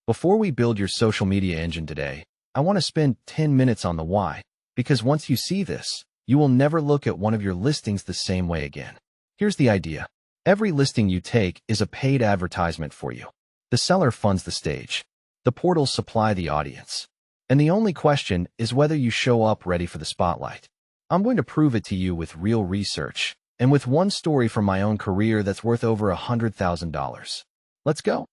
Before we build your social media engine today, I want to spend 10 minutes on the why, because once you see this, you will never look at one of your listings the same way again. Here's the idea. Every listing you take is a paid advertisement for you. The seller funds the stage. The portals supply the audience. And the only question is whether you show up ready for the spotlight. I'm going to prove it to you with real research, and with one story from my own career that's worth over $100,000. Let's go.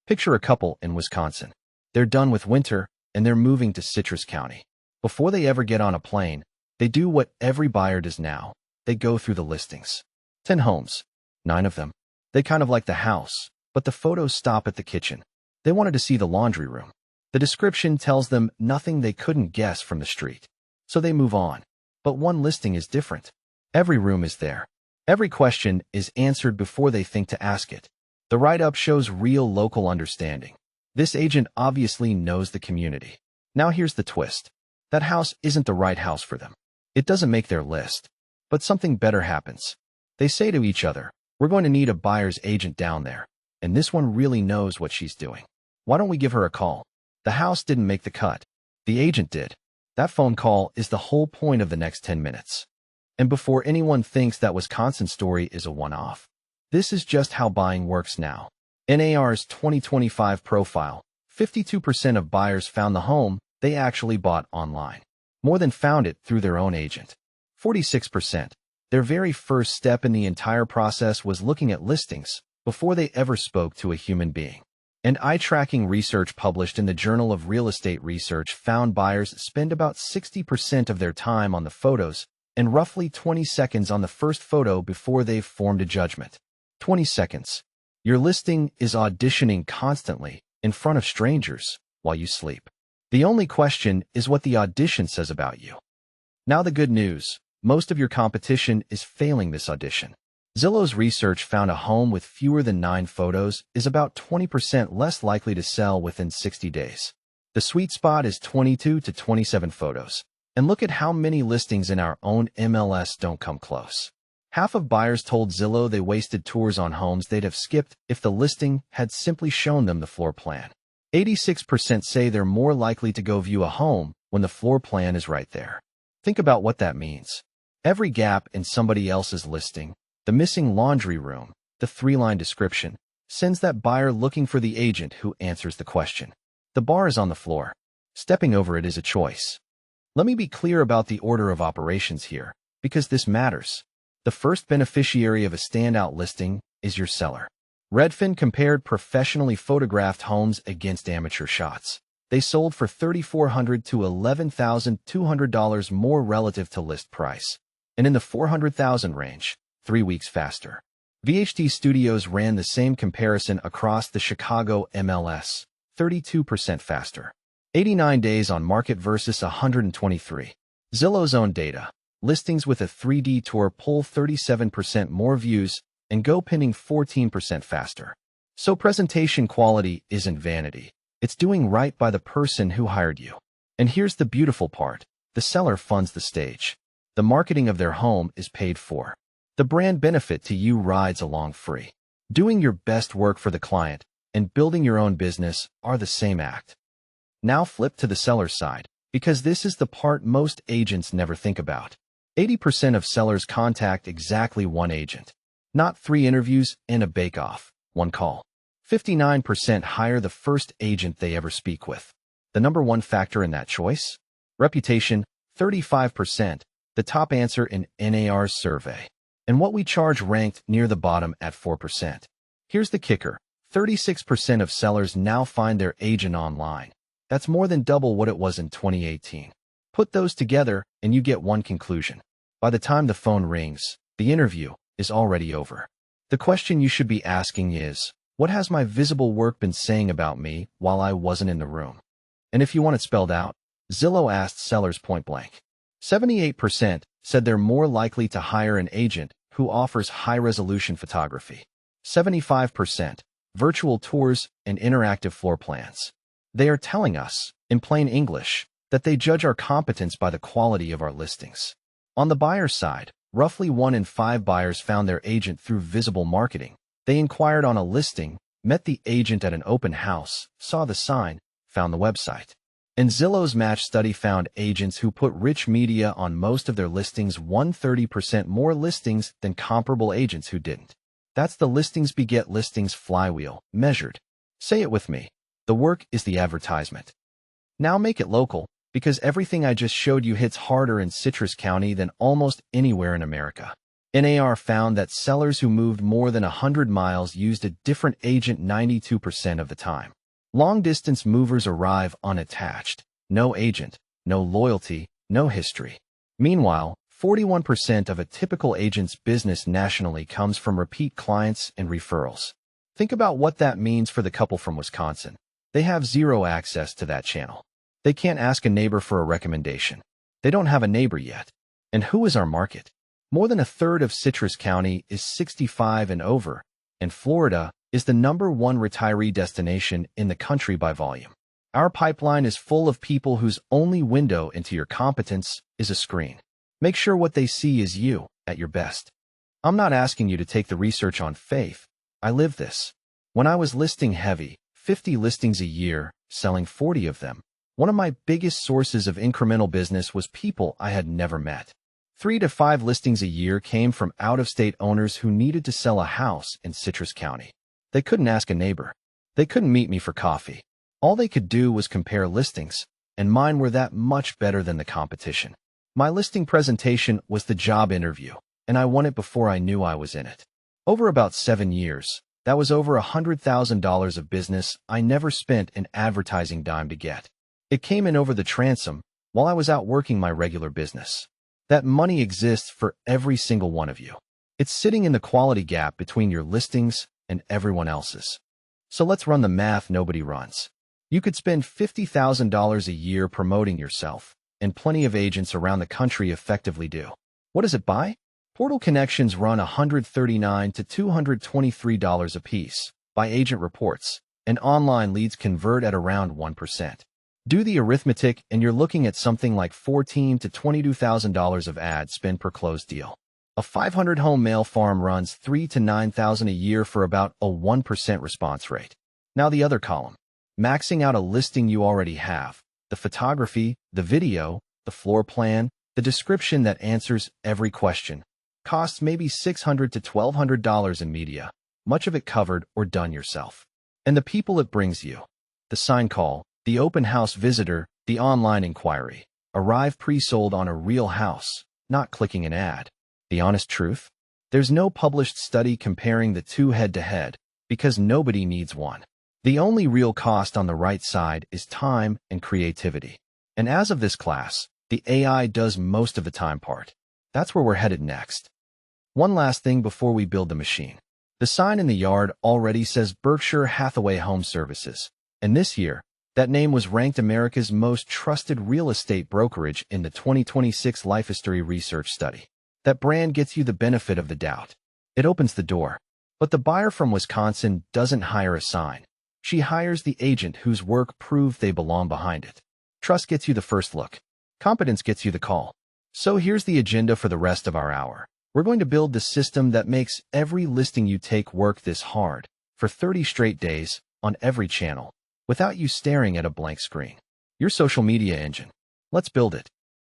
Picture a couple in Wisconsin. They're done with winter, and they're moving to Citrus County. Before they ever get on a plane, they do what every buyer does now. They go through the listings. 10 homes. 9 of them. They kind of like the house, but the photos stop at the kitchen. They wanted to see the laundry room. The description tells them nothing they couldn't guess from the street. So they move on. But one listing is different. Every room is there. Every question is answered before they think to ask it. The write-up shows real local understanding. This agent obviously knows the community. Now here's the twist. That house isn't the right house for them. It doesn't make their list. But something better happens. They say to each other, "We're going to need a buyer's agent down there, and this one really knows what she's doing. Why don't we give her a call?" The house didn't make the cut. The agent did. That phone call is the whole point of the next 10 minutes. And before anyone thinks that Wisconsin story is a one-off, this is just how buying works now. NAR's 2025 profile, 52% of buyers found the home they actually bought online. More than found it through their own agent. 46%. Their very first step in the entire process was looking at listings before they ever spoke to a human being. And eye-tracking research published in the Journal of Real Estate Research found buyers spend about 60% of their time on the photos and roughly 20 seconds on the first photo before they've formed a judgment. 20 seconds. Your listing is auditioning constantly in front of strangers while you sleep. The only question is what the audition says about you. Now the good news. Most of your competition is failing this audition. Zillow's research found a home with fewer than 9 photos is about 20% less likely to sell within 60 days. The sweet spot is 22 to 27 photos. And look at how many listings in our own MLS don't come close. Half of buyers told Zillow they wasted tours on homes they'd have skipped if the listing had simply shown them the floor plan. 86% say they're more likely to go view a home when the floor plan is right there. Think about what that means. Every gap in somebody else's listing, the missing laundry room, the 3-line description, sends that buyer looking for the agent who answers the question. The bar is on the floor. Stepping over it is a choice. Let me be clear about the order of operations here, because this matters. The first beneficiary of a standout listing is your seller. Redfin compared professionally photographed homes against amateur shots. They sold for $3,400 to $11,200 more relative to list price, and in the $400,000 range, 3 weeks faster. VHT Studios ran the same comparison across the Chicago MLS, 32% faster. 89 days on market versus 123. Zillow's own data. Listings with a 3D tour pull 37% more views and go pinning 14% faster. So presentation quality isn't vanity. It's doing right by the person who hired you. And here's the beautiful part. The seller funds the stage. The marketing of their home is paid for. The brand benefit to you rides along free. Doing your best work for the client and building your own business are the same act. Now flip to the seller's side, because this is the part most agents never think about. 80% of sellers contact exactly one agent. Not 3 interviews and a bake-off, 1 call. 59% hire the first agent they ever speak with. The number 1 factor in that choice? Reputation, 35%, the top answer in NAR's survey. And what we charge ranked near the bottom at 4%. Here's the kicker. 36% of sellers now find their agent online. That's more than double what it was in 2018. Put those together and you get one conclusion. By the time the phone rings, the interview is already over. The question you should be asking is, what has my visible work been saying about me while I wasn't in the room? And if you want it spelled out, Zillow asked sellers point blank. 78% said they're more likely to hire an agent who offers high-resolution photography. 75%, virtual tours and interactive floor plans. They are telling us, in plain English, that they judge our competence by the quality of our listings. On the buyer side, roughly 1 in 5 buyers found their agent through visible marketing. They inquired on a listing met the agent at an open house, saw the sign, found the website. And Zillow's match study found agents who put rich media on most of their listings won 30% more listings than comparable agents who didn't. That's the listings beget listings flywheel, measured. Say it with me. The work is the advertisement. Now make it local, because everything I just showed you hits harder in Citrus County than almost anywhere in America. NAR found that sellers who moved more than 100 miles used a different agent 92% of the time. Long-distance movers arrive unattached. No agent, no loyalty, no history. Meanwhile, 41% of a typical agent's business nationally comes from repeat clients and referrals. Think about what that means for the couple from Wisconsin. They have zero access to that channel. They can't ask a neighbor for a recommendation. They don't have a neighbor yet. And who is our market? More than a third of Citrus County is 65 and over, and Florida is the #1 retiree destination in the country by volume. Our pipeline is full of people whose only window into your competence is a screen. Make sure what they see is you, at your best. I'm not asking you to take the research on faith. I live this. When I was listing heavy, 50 listings a year, selling 40 of them, one of my biggest sources of incremental business was people I had never met. 3 to 5 listings a year came from out-of-state owners who needed to sell a house in Citrus County. They couldn't ask a neighbor. They couldn't meet me for coffee. All they could do was compare listings, and mine were that much better than the competition. My listing presentation was the job interview, and I won it before I knew I was in it. Over about 7 years, that was over $100,000 of business I never spent an advertising dime to get. It came in over the transom while I was out working my regular business. That money exists for every single one of you. It's sitting in the quality gap between your listings and everyone else's. So let's run the math nobody runs. You could spend $50,000 a year promoting yourself, and plenty of agents around the country effectively do. What does it buy? Portal connections run $139 to $223 apiece, by agent reports, and online leads convert at around 1%. Do the arithmetic and you're looking at something like $14,000 to $22,000 of ad spend per closed deal. A 500-home male farm runs $3,000 to $9,000 a year for about a 1% response rate. Now the other column. Maxing out a listing you already have. The photography, the video, the floor plan, the description that answers every question. Costs maybe $600 to $1,200 in media. Much of it covered or done yourself. And the people it brings you. The sign call, the open house visitor, the online inquiry. Arrive pre-sold on a real house, not clicking an ad. The honest truth? There's no published study comparing the two head-to-head, because nobody needs one. The only real cost on the right side is time and creativity. And as of this class, the AI does most of the time part. That's where we're headed next. One last thing before we build the machine. The sign in the yard already says Berkshire Hathaway Home Services, and this year, that name was ranked America's most trusted real estate brokerage in the 2026 Life History Research Study. That brand gets you the benefit of the doubt. It opens the door. But the buyer from Wisconsin doesn't hire a sign. She hires the agent whose work proved they belong behind it. Trust gets you the first look. Competence gets you the call. So here's the agenda for the rest of our hour. We're going to build the system that makes every listing you take work this hard, for 30 straight days, on every channel, without you staring at a blank screen. Your social media engine. Let's build it.